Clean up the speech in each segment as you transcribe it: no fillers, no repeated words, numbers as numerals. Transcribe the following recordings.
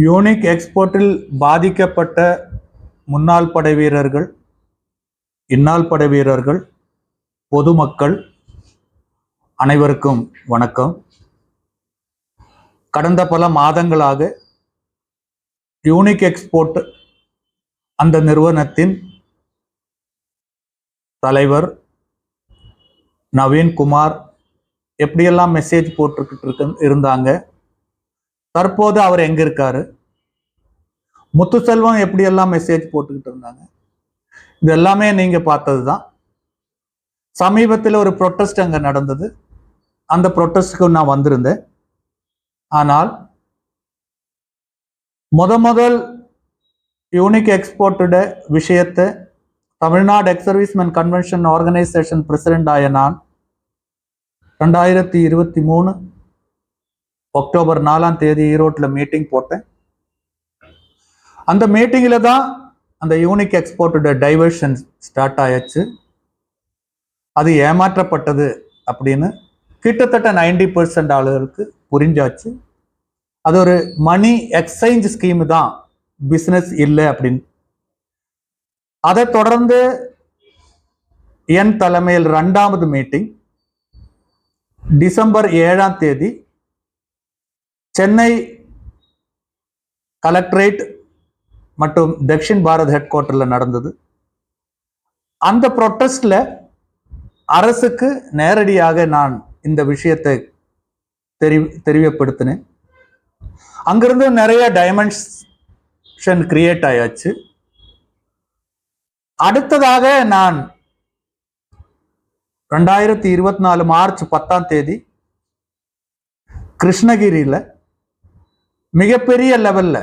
Unique எக்ஸ்போர்ட்டில் பாதிக்கப்பட்ட முன்னாள் படை வீரர்கள், இந்நாள் படை வீரர்கள், பொதுமக்கள் அனைவருக்கும் வணக்கம். கடந்த பல மாதங்களாக யூனிக் எக்ஸ்போர்ட் அந்த நிறுவனத்தின் தலைவர் நவீன்குமார் எப்படியெல்லாம் மெசேஜ் போட்டுக்கிட்டு இருந்தாங்க. தற்போது அவர் எங்க இருக்காரு, முத்துசெல்வம் எப்படியெல்லாம் மெசேஜ் போட்டுக்கிட்டு இருந்தாங்க, இது எல்லாமே நீங்க பார்த்தது தான். சமீபத்தில் ஒரு ப்ரொட்டஸ்ட் அங்க நடந்தது. அந்த ப்ரொட்டஸ்டுக்கு நான் வந்திருந்தேன். ஆனால் முதல் யூனிக் எக்ஸ்போர்ட்டோட விஷயத்தை Tamil Nadu ex servicemen convention organisation president ஆய நான் 2023 அக்டோபர் 4 ஈரோட்டில் மீட்டிங் போட்டேன். அந்த மீட்டிங்கில் தான் அந்த யூனிக் எக்ஸ்போர்ட்டோட டைவர்ஷன் ஸ்டார்ட் ஆயாச்சு. அது ஏமாற்றப்பட்டது அப்படின்னு கிட்டத்தட்ட 90% ஆளுகளுக்கு புரிஞ்சாச்சு. அது ஒரு மணி எக்ஸ்சேஞ்ச் ஸ்கீம் தான், பிஸ்னஸ் இல்லை அப்படின்னு. அதை தொடர்ந்து என் தலைமையில் 2வது மீட்டிங் டிசம்பர் 7 சென்னை கலெக்டரேட் மற்றும் தக்ஷின் பாரத் ஹெட் குவார்ட்டர்ல நடந்தது. அந்த ப்ரொட்டஸ்ட்ல அரசுக்கு நேரடியாக நான் இந்த விஷயத்தை தெரியப்படுத்தினேன். அங்கிருந்து நிறைய டைமென்ஷன் கிரியேட் ஆயாச்சு. அடுத்ததாக நான் 2024 மார்ச் 10 கிருஷ்ணகிரியில மிகப்பெரிய லெவல்ல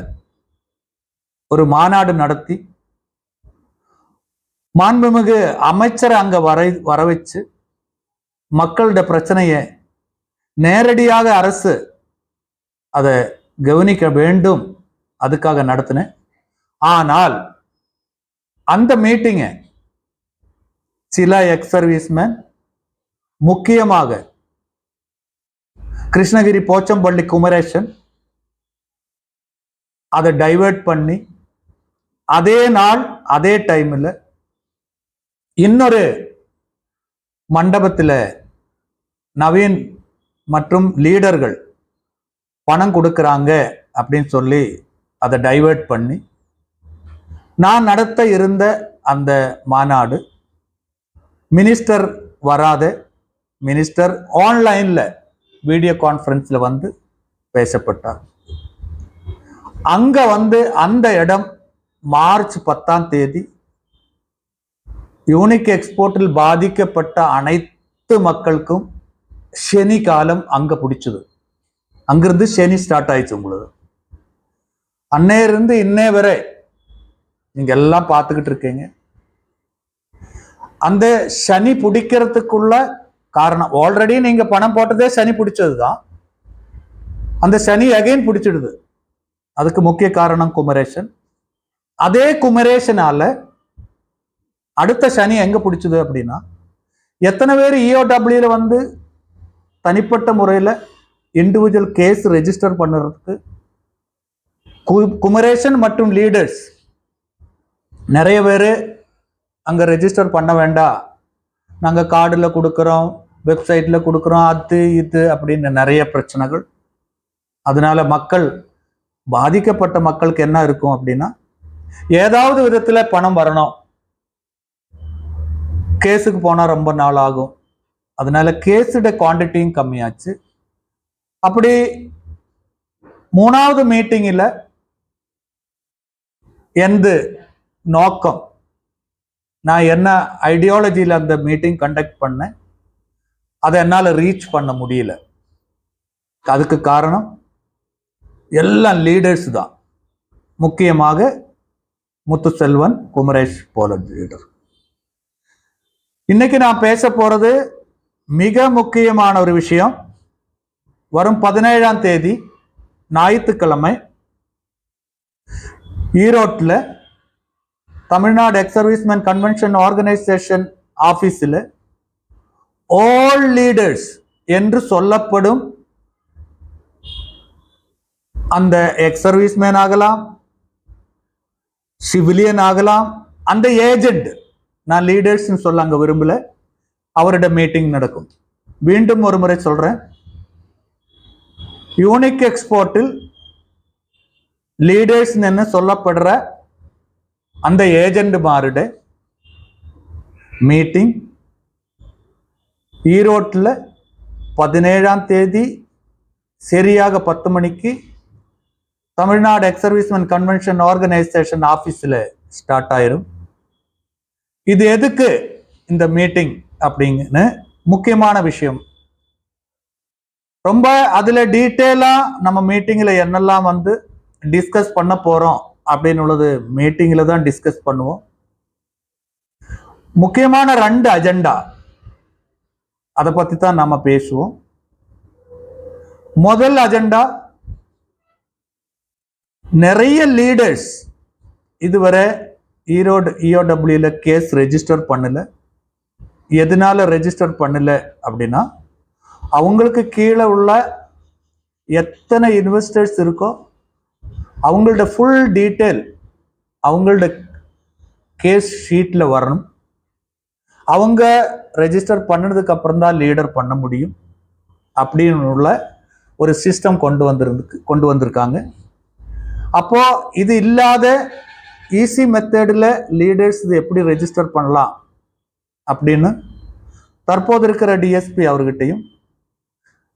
ஒரு மாநாடு நடத்தி மாண்புமிகு அமைச்சரை அங்க வர வச்சு மக்களோட பிரச்சனையை நேரடியாக அரசு அதை கவனிக்க வேண்டும், அதுக்காக நடத்தினேன். ஆனால் அந்த மீட்டிங்க சில எக்ஸ் சர்வீஸ்மேன், முக்கியமாக கிருஷ்ணகிரி போச்சம்பள்ளி குமரேசன், அதை டைவர்ட் பண்ணி அதே நாள் அதே டைம்ல இன்னொரு மண்டபத்தில் நவீன் மற்றும் லீடர்கள் பணம் கொடுக்கறாங்க அப்படின்னு சொல்லி அதை டைவர்ட் பண்ணி நான் நடத்த இருந்த அந்த மாநாடு மினிஸ்டர் வராத, மினிஸ்டர் ஆன்லைன்ல வீடியோ கான்ஃபரன்ஸ்ல வந்து பேசப்பட்டார். அங்க வந்து அந்த இடம் மார்ச் 10 யூனிக் எக்ஸ்போர்ட்டில் பாதிக்கப்பட்ட அனைத்து மக்களுக்கும் சனி காலம் அங்க பிடிச்சது. அங்கிருந்து சனி ஸ்டார்ட் ஆயிடுச்சு. உங்களுக்கு அன்னையிலிருந்து இன்னே வரை நீங்க எல்லாம் பார்த்துக்கிட்டு இருக்கீங்க. அந்த சனி பிடிக்கிறதுக்குள்ள காரணம், ஆல்ரெடி நீங்க பணம் போட்டதே சனி பிடிச்சதுதான், அந்த சனி அகைன் பிடிச்சிடுது. அதுக்கு முக்கிய காரணம் குமரேசன். அதே குமரேசனால அடுத்த சனி எங்க பிடிச்சது அப்படின்னா, எத்தனை பேர் இஓடபிள்யூல வந்து தனிப்பட்ட முறையில் இண்டிவிஜுவல் கேஸ் ரெஜிஸ்டர் பண்ணுறதுக்கு குமரேசன் மற்றும் லீடர்ஸ் நிறைய பேர் அங்கே ரெஜிஸ்டர் பண்ண வேண்டாம், நாங்கள் கார்டில் கொடுக்குறோம், வெப்சைட்டில் கொடுக்குறோம், அது இது அப்படின்னு நிறைய பிரச்சனைகள். அதனால மக்கள், பாதிக்கப்பட்ட மக்களுக்கு என்ன இருக்கும் அப்படின்னா, ஏதாவது விதத்தில் பணம் வரணும், கேஸுக்கு போனால் ரொம்ப நாள் ஆகும். அதனால கேஸோட குவான்டிட்டியும் கம்மியாச்சு. அப்படி 3வது மீட்டிங்கில் எந்த நோக்கம், நான் என்ன ஐடியாலஜியில் அந்த மீட்டிங் கண்டக்ட் பண்ணேன், அதை என்னால் ரீச் பண்ண முடியல. அதுக்கு காரணம் எல்லாம் லீடர்ஸ் தான், முக்கியமாக முத்துசெல்வன், குமரேஷ் போல லீடர். இன்னைக்கு நான் பேச போறது மிக முக்கியமான ஒரு விஷயம். வரும் 17 ஞாயிற்றுக்கிழமை ஈரோட்டில் Tamil Nadu ex servicemen convention organisation ஆபீஸில் ஆல் லீடர்ஸ் என்று சொல்லப்படும் அந்த எக்ஸ் சர்வீஸ்மேன் ஆகலாம், சிவிலியன் ஆகலாம், அந்த ஏஜென்ட், நான் லீடர்ஸ் சொல்ல அங்க விரும்பல, அவரோட மீட்டிங் நடக்கும். மீண்டும் ஒரு முறை சொல்றேன், யூனிக் எக்ஸ்போர்ட்டில் லீடர்ஸ் என்ன சொல்லப்படுற அந்த ஏஜென்ட்மாருடைய மீட்டிங் ஈரோட்டில் 17ஆம் தேதி சரியாக 10 மணிக்கு Tamil Nadu X serviceman convention organisation ஆஃபீஸில் ஸ்டார்ட் ஆயிரும். இது எதுக்கு இந்த மீட்டிங் அப்படிங்கன்னு முக்கியமான விஷயம். ரொம்ப அதில் டீட்டெயிலாக நம்ம மீட்டிங்கில் என்னெல்லாம் வந்து டிஸ்கஸ் பண்ண போகிறோம் அப்படின்னு உள்ளது மீட்டிங்கில் தான் டிஸ்கஸ் பண்ணுவோம். முக்கியமான 2 அஜெண்டா அதை பற்றி தான் நம்ம பேசுவோம். முதல் அஜெண்டா, நிறைய லீடர்ஸ் இதுவரை ஈரோடு இஓடபிள்யூல கேஸ் ரெஜிஸ்டர் பண்ணல. எதனால ரெஜிஸ்டர் பண்ணல அப்படின்னா, அவங்களுக்கு கீழே உள்ள எத்தனை இன்வெஸ்டர்ஸ் இருக்கோ அவங்களோட ஃபுல் டீட்டெயில் அவங்களோட கேஸ் ஷீட்டில் வரணும். அவங்க ரெஜிஸ்டர் பண்ணதுக்கு அப்புறம் தான் லீடர் பண்ண முடியும் அப்படின்னு உள்ள ஒரு சிஸ்டம் கொண்டு வந்திருக்காங்க. அப்போ இது இல்லாத ஈஸி மெத்தடில் லீடர்ஸ் இது எப்படி ரெஜிஸ்டர் பண்ணலாம் அப்படின்னு தற்போது இருக்கிற டிஎஸ்பி அவர்கிட்டையும்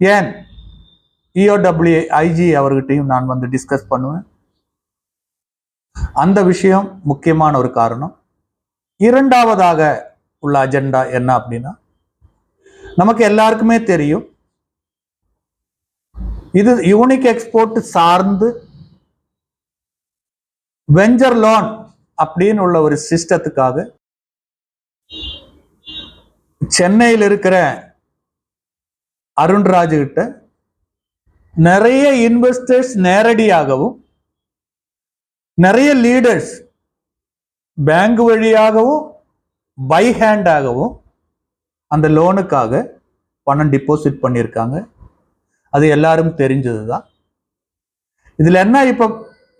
ஏன் இஓடபிள்யூ ஐஜி அவர்கிட்டையும் நான் வந்து டிஸ்கஸ் பண்ணுவேன். அந்த விஷயம் முக்கியமான ஒரு காரணம். இரண்டாவதாக உள்ள அஜெண்டா என்ன அப்படின்னா, நமக்கு எல்லாருக்குமே தெரியும், இது யூனிக் எக்ஸ்போர்ட் சார்ந்து வெஞ்சர் லோன் அப்படின்னு உள்ள ஒரு சிஸ்டத்துக்காக சென்னையில் இருக்கிற அருண்ராஜ் கிட்ட நிறைய இன்வெஸ்டர்ஸ் நேரடியாகவும் நிறைய லீடர்ஸ் பேங்க் வழியாகவும் பை ஹேண்டாகவும் அந்த லோனுக்காக பணம் டிபாசிட் பண்ணியிருக்காங்க. அது எல்லாரும் தெரிஞ்சது தான். இதில் என்ன இப்போ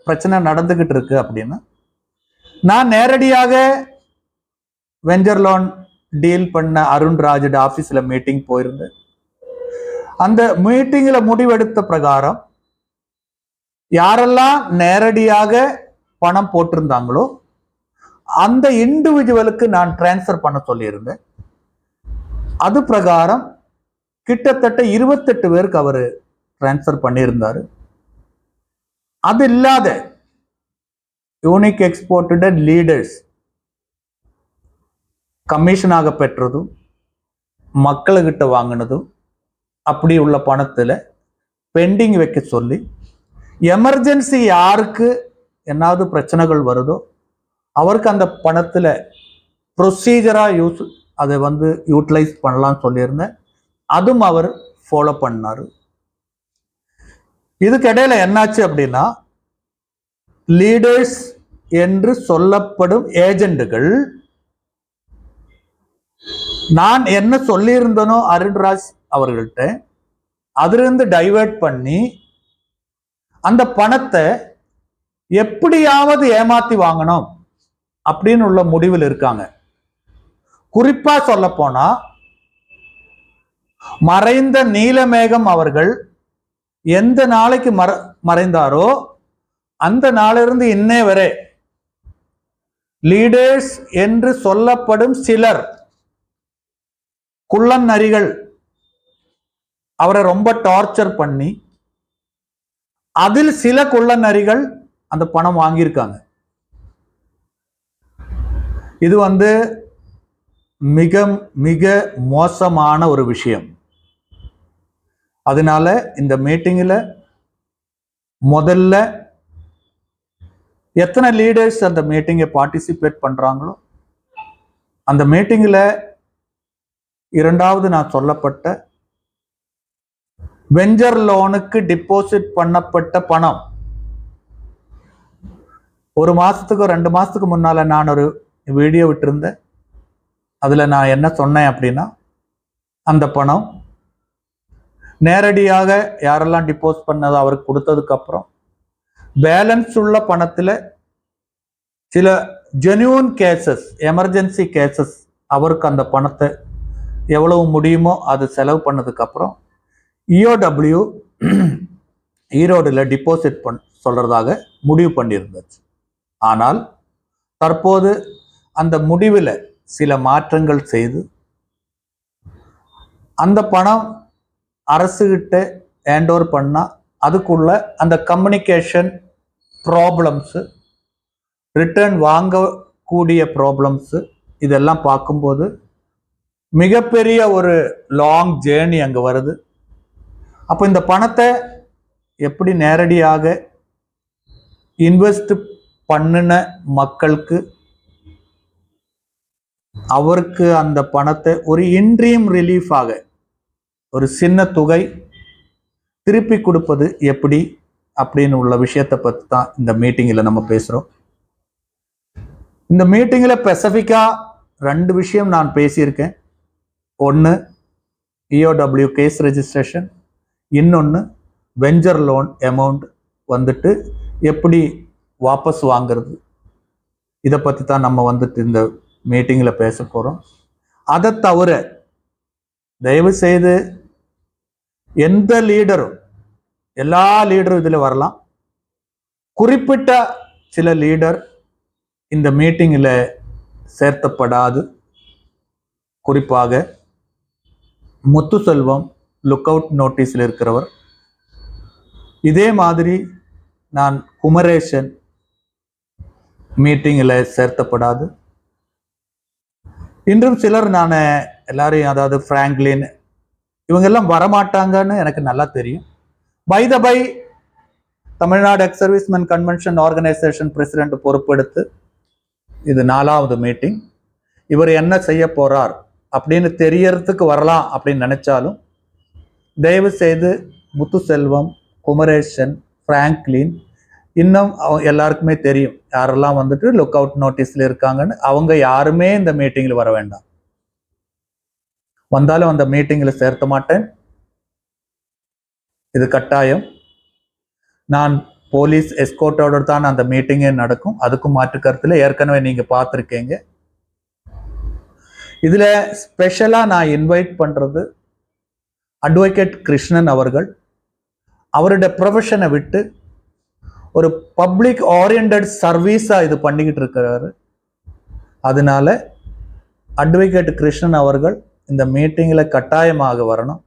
பிரச்சனை நடந்துகிட்டு இருக்கு அப்படின்னா, நான் நேரடியாக வெஞ்சர் லோன் டீல் பண்ண அருண்ராஜோட ஆஃபீஸில் மீட்டிங் போயிருந்தேன். அந்த மீட்டிங்கில் முடிவெடுத்த பிரகாரம் யாரெல்லாம் நேரடியாக பணம் போட்டிருந்தாங்களோ அந்த இண்டிவிஜுவலுக்கு நான் டிரான்ஸ்ஃபர் பண்ண சொல்லியிருந்தேன். அது பிரகாரம் கிட்டத்தட்ட 28 பேருக்கு அவர் டிரான்ஸ்ஃபர் பண்ணியிருந்தாரு. அது இல்லாத யூனிக் எக்ஸ்போர்ட்டோட லீடர்ஸ் கமிஷனாக பெற்றதும் மக்கள்கிட்ட வாங்கினதும் அப்படி உள்ள பணத்தில் பெண்டிங் வைக்க சொல்லி, எமர்ஜென்சி யாருக்கு என்னாவது பிரச்சனைகள் வருதோ அவருக்கு அந்த பணத்தில் ப்ரொசீஜராக அதை வந்து யூட்டிலைஸ் பண்ணலாம்னு சொல்லியிருந்தேன். அதுவும் அவர் ஃபாலோ பண்ணார். இதுக்கிடையில் என்னாச்சு அப்படின்னா, லீடர்ஸ் என்று சொல்லப்படும் ஏஜெண்டுகள் நான் என்ன சொல்லியிருந்தனோ அருண்ராஜ் அவர்கள்ட்ட அதிலிருந்து டைவர்ட் பண்ணி அந்த பணத்தை எப்படியாவது ஏமாத்தி வாங்கணும் அப்படின்னு உள்ள முடிவில் இருக்காங்க. குறிப்பா சொல்ல போனா, மறைந்த நீலமேகம் அவர்கள் எந்த நாளைக்கு மறைந்தாரோ அந்த நாளிலிருந்து இன்னே வரை லீடர்ஸ் என்று சொல்லப்படும் சிலர் குள்ளன் நரிகள் அவரை ரொம்ப டார்ச்சர் பண்ணி அதில் சில குள்ளன் நரிகள் அந்த பணம் வாங்கியிருக்காங்க. இது வந்து மிக மிக மோசமான ஒரு விஷயம். அதனால இந்த மீட்டிங்கில் முதல்ல எத்தனை லீடர்ஸ் அந்த மீட்டிங்கை பார்ட்டிசிபேட் பண்றாங்களோ அந்த மீட்டிங்கில் இரண்டாவது நான் சொல்லப்பட்ட வெஞ்சர் லோனுக்கு டிபாசிட் பண்ணப்பட்ட பணம் 1 மாசத்துக்கு 2 மாசத்துக்கு முன்னால நான் ஒரு வீடியோ விட்டிருந்தேன். அதுல நான் என்ன சொன்னேன் அப்படின்னா, அந்த பணம் நேரடியாக யாரெல்லாம் டிபோஸ் பண்ணதோ அவருக்கு கொடுத்ததுக்கு அப்புறம் பேலன்ஸ் உள்ள பணத்தில் சில ஜென்யூன் கேசஸ், எமர்ஜென்சி கேசஸ், அவருக்கு அந்த பணத்தை எவ்வளவு முடியுமோ அது செலவு பண்ணதுக்கப்புறம் இஓடபிள்யூ ஈரோடில் டிபாசிட் சொல்றதாக முடிவு பண்ணியிருந்துச்சு. ஆனால் தற்போது அந்த முடிவில் சில மாற்றங்கள் செய்து அந்த பணம் அரசுகிட்ட ஹேண்ட் ஓவர் பண்ணால் அதுக்குள்ள அந்த கம்யூனிகேஷன் ப்ராப்ளம்ஸு, ரிட்டர்ன் வாங்கக்கூடிய ப்ராப்ளம்ஸு, இதெல்லாம் பார்க்கும்போது மிகப்பெரிய ஒரு லாங் ஜேர்னி அங்கே வருது. அப்போ இந்த பணத்தை எப்படி நேரடியாக இன்வெஸ்ட் பண்ணின மக்களுக்கு அவருக்கு அந்த பணத்தை ஒரு இன்ட்ரீம் ரிலீஃபாக ஒரு சின்ன தொகை திருப்பி கொடுப்பது எப்படி அப்படின்னு உள்ள விஷயத்தை பற்றி தான் இந்த மீட்டிங்கில் நம்ம பேசுகிறோம். இந்த மீட்டிங்கில் ஸ்பெசிஃபிக்காக 2 விஷயம் நான் பேசியிருக்கேன். ஒன்று இஓடபிள்யூ கேஸ் ரெஜிஸ்ட்ரேஷன், இன்னொன்று வெஞ்சர் லோன் அமௌண்ட் வந்துட்டு எப்படி வாபஸ் வாங்கிறது, இதை பற்றி தான் நம்ம வந்துட்டு இந்த மீட்டிங்கில் பேச போகிறோம். அதை தவிர தயவு செய்து எந்த லீடரும், எல்லா லீடரும் இதில் வரலாம். குறிப்பிட்ட சில லீடர் இந்த மீட்டிங்கில் சேர்த்தப்படாது. குறிப்பாக முத்துசெல்வம் லுக் அவுட் நோட்டீஸில் இருக்கிறவர். இதே மாதிரி நான் குமரேசன் மீட்டிங்கில் சேர்த்தப்படாது. இன்றும் சிலர் நான் எல்லாரையும், அதாவது பிராங்க்லின், இவங்கெல்லாம் வரமாட்டாங்கன்னு எனக்கு நல்லா தெரியும். By the by Tamil Nadu ex servicemen convention organisation president பொறுப்பெடுத்து இது 4வது மீட்டிங். இவர் என்ன செய்ய போறார் அப்படின்னு தெரியறதுக்கு வரலாம் அப்படின்னு நினைச்சாலும் தயவு செய்து முத்துசெல்வம், குமரேசன், பிராங்க்லின், இன்னும் எல்லாருக்குமே தெரியும் யாரெல்லாம் வந்துட்டு லுக் அவுட் நோட்டீஸ்ல இருக்காங்கன்னு. அவங்க யாருமே இந்த மீட்டிங்கில் வர வேண்டாம். வந்தாலும் அந்த மீட்டிங்கில் சேர்த்த மாட்டேன். இது கட்டாயம். நான் போலீஸ் எஸ்கோர்ட்டோட தான் அந்த மீட்டிங்கே நடக்கும். அதுக்கும் மாற்று கருத்துல ஏற்கனவே நீங்க பார்த்துருக்கீங்க. இதுல ஸ்பெஷலா நான் இன்வைட் பண்றது அட்வொகேட் கிருஷ்ணன் அவர்கள். அவருடைய ப்ரொஃபஷனை விட்டு ஒரு பப்ளிக் ஓரியன்டட் சர்வீஸா இது பண்ணிக்கிட்டு இருக்கிறாரு. அதனால அட்வொகேட் கிருஷ்ணன் அவர்கள் இந்த மீட்டிங்ல கட்டாயமாக வரணும்.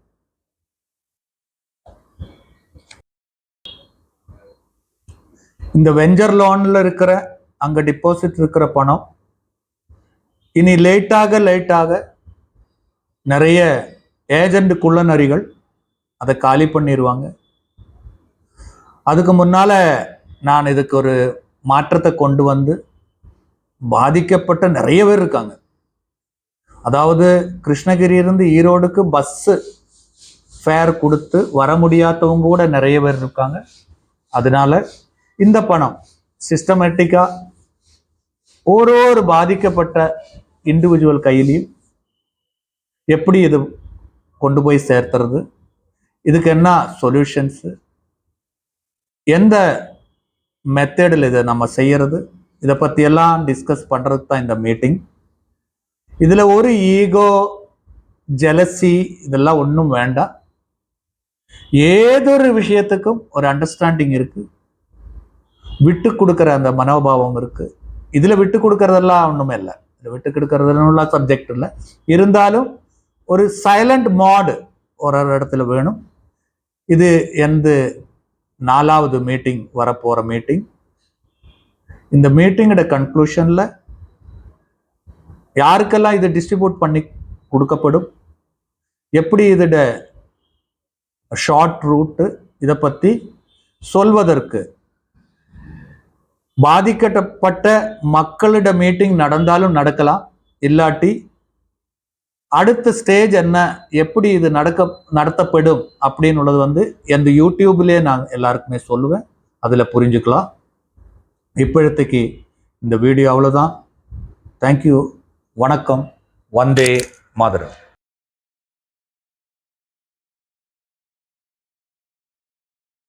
இந்த வெஞ்சர் லோன்ல இருக்கிற அங்க டிபாசிட் இருக்கிற பணம் இனி லேட்டாக நிறைய ஏஜென்ட் குள்ளநரிகள் அதை காலி பண்ணிடுவாங்க. அதுக்கு முன்னால நான் இதுக்கு ஒரு மாற்றத்தை கொண்டு வந்து, பாதிக்கப்பட்ட நிறைய பேர் இருக்காங்க. அதாவது கிருஷ்ணகிரியிலிருந்து ஈரோடுக்கு பஸ்ஸு ஃபேர் கொடுத்து வர முடியாதவங்க கூட நிறைய பேர் இருக்காங்க. அதனால இந்த பணம் சிஸ்டமேட்டிக்கா ஒரு பாதிக்கப்பட்ட இண்டிவிஜுவல் கையிலையும் எப்படி இது கொண்டு போய் சேர்த்துறது, இதுக்கு என்ன சொல்யூஷன்ஸு, எந்த மெத்தடில் இதை நம்ம செய்யறது, இதை பற்றியெல்லாம் டிஸ்கஸ் பண்ணுறதுக்கு தான் இந்த மீட்டிங். இதில் ஒரு ஈகோ, ஜெலசி இதெல்லாம் ஒன்றும் வேண்டாம். ஏதொரு விஷயத்துக்கும் ஒரு அண்டர்ஸ்டாண்டிங் இருக்கு, விட்டு கொடுக்குற அந்த மனோபாவம் இருக்கு. இதில் விட்டு கொடுக்கறதெல்லாம் ஒன்றுமே இல்லை. இதில் விட்டு கொடுக்கறதுல சப்ஜெக்ட் இல்லை. இருந்தாலும் ஒரு சைலண்ட் மாடு ஒரு இடத்துல வேணும். இது எந்த 4வது மீட்டிங் வரப்போகிற மீட்டிங். இந்த மீட்டிங்கோட கன்க்ளூஷனில் யாருக்கெல்லாம் இது டிஸ்ட்ரிபியூட் பண்ணி கொடுக்கப்படும், எப்படி இதோட ஷார்ட் ரூட்டு, இதை பற்றி சொல்வதற்கு பாதிக்கப்பட்ட மக்களிட மீட்டிங் நடந்தாலும் நடக்கலாம். இல்லாட்டி அடுத்த ஸ்டேஜ் என்ன, எப்படி இது நடத்தப்படும் அப்படின்னு உள்ளது எந்த யூடியூப்லேயே நான் எல்லாருக்குமே சொல்லுவேன். அதில் புரிஞ்சுக்கலாம். இப்போதைக்கு இந்த வீடியோ அவ்வளோதான். தேங்க்யூ. வணக்கம். வந்தே மாதரம்.